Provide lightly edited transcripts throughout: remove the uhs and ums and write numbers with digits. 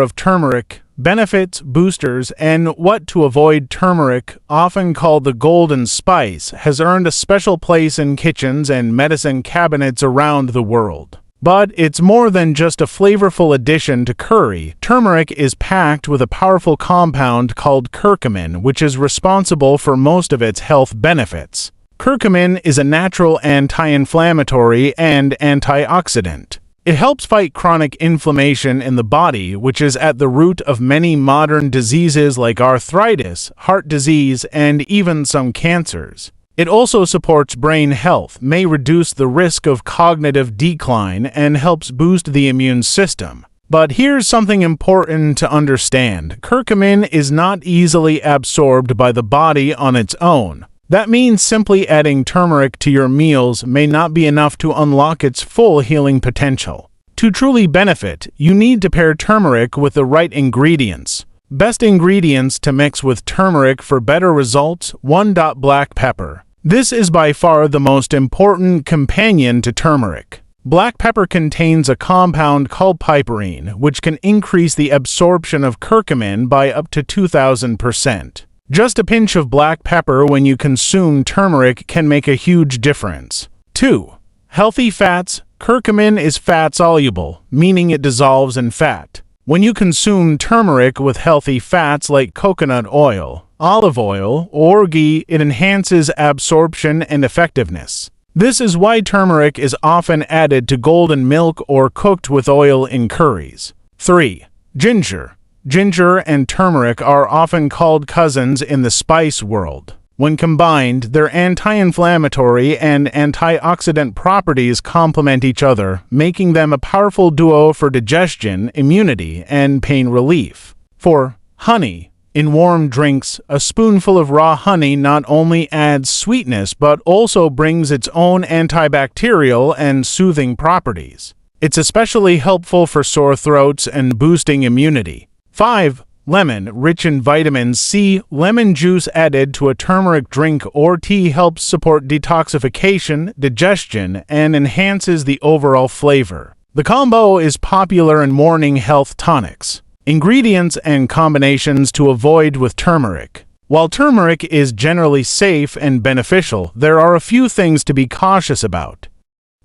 of turmeric, benefits, boosters, and what to avoid. Turmeric, often called the golden spice, has earned a special place in kitchens and medicine cabinets around the world. But it's more than just a flavorful addition to curry. Turmeric is packed with a powerful compound called curcumin, which is responsible for most of its health benefits. Curcumin is a natural anti-inflammatory and antioxidant. It helps fight chronic inflammation in the body, which is at the root of many modern diseases like arthritis, heart disease, and even some cancers. It also supports brain health, may reduce the risk of cognitive decline, and helps boost the immune system. But here's something important to understand. Curcumin is not easily absorbed by the body on its own. That means simply adding turmeric to your meals may not be enough to unlock its full healing potential. To truly benefit, you need to pair turmeric with the right ingredients. Best ingredients to mix with turmeric for better results: 1. Black pepper. This is by far the most important companion to turmeric. Black pepper contains a compound called piperine, which can increase the absorption of curcumin by up to 2,000%. Just a pinch of black pepper when you consume turmeric can make a huge difference. 2. Healthy fats. Curcumin is fat-soluble, meaning it dissolves in fat. When you consume turmeric with healthy fats like coconut oil, olive oil, or ghee, it enhances absorption and effectiveness. This is why turmeric is often added to golden milk or cooked with oil in curries. 3. Ginger. Ginger and turmeric are often called cousins in the spice world. When combined, their anti-inflammatory and antioxidant properties complement each other, making them a powerful duo for digestion, immunity, and pain relief. 4. Honey. In warm drinks, a spoonful of raw honey not only adds sweetness but also brings its own antibacterial and soothing properties. It's especially helpful for sore throats and boosting immunity. 5. Lemon. Rich in vitamin C, lemon juice added to a turmeric drink or tea helps support detoxification, digestion, and enhances the overall flavor. The combo is popular in morning health tonics. Ingredients and combinations to avoid with turmeric. While turmeric is generally safe and beneficial, there are a few things to be cautious about.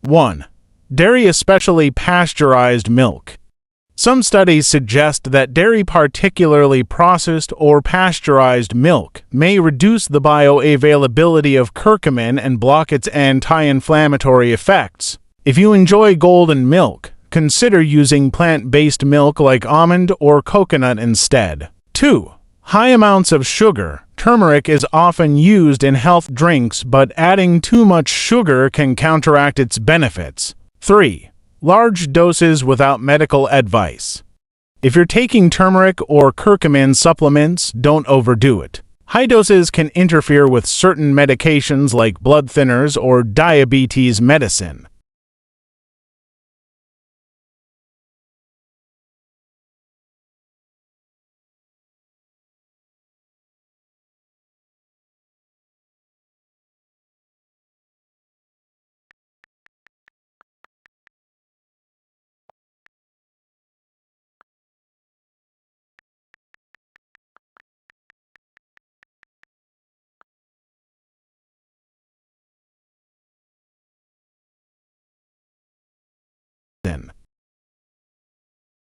1. Dairy, especially pasteurized milk. Some studies suggest that dairy, particularly processed or pasteurized milk, may reduce the bioavailability of curcumin and block its anti-inflammatory effects. If you enjoy golden milk, consider using plant-based milk like almond or coconut instead. 2. High amounts of sugar. Turmeric is often used in health drinks, but adding too much sugar can counteract its benefits. 3. Large doses without medical advice. If you're taking turmeric or curcumin supplements, don't overdo it. High doses can interfere with certain medications like blood thinners or diabetes medicine.